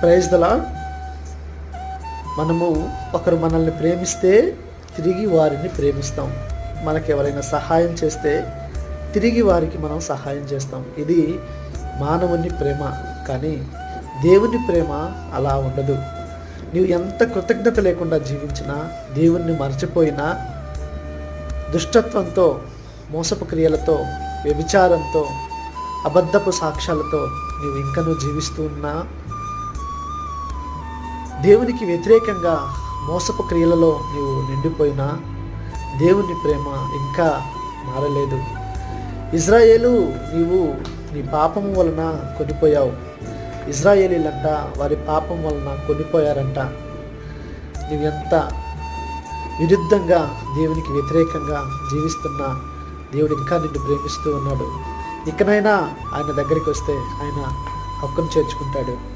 Praise the lord. మనము ఒకరు మనల్ని ప్రేమిస్తే తిరిగి వారిని ప్రేమిస్తాం. మనకు ఎవరైనా సహాయం చేస్తే తిరిగి వారికి మనం సహాయం చేస్తాం. ఇది మానవుని ప్రేమ. కానీ దేవుని ప్రేమ అలా ఉండదు. నీవు ఎంత కృతజ్ఞత లేకుండా జీవించినా, దేవుణ్ణి మర్చిపోయినా, దుష్టత్వంతో, మోసపు క్రియలతో, వ్యభిచారంతో, అబద్ధపు సాక్ష్యాలతో నీవు ఇంకనూ జీవిస్తూ ఉన్నా, దేవునికి వ్యతిరేకంగా మోసపు క్రియలలో నీవు నిండిపోయినా, దేవుని ప్రేమ ఇంకా మారలేదు. ఇజ్రాయేలు, నీవు నీ పాపము వలన కొనిపోయావు. ఇజ్రాయేలీలంట వారి పాపం వలన కొనిపోయారంట. నీవు ఎంత విరుద్ధంగా, దేవునికి వ్యతిరేకంగా జీవిస్తున్నా, దేవుడు ఇంకా నిన్ను ప్రేమిస్తూ ఉన్నాడు. ఇకనైనా ఆయన దగ్గరికి వస్తే ఆయన హక్కును చేర్చుకుంటాడు.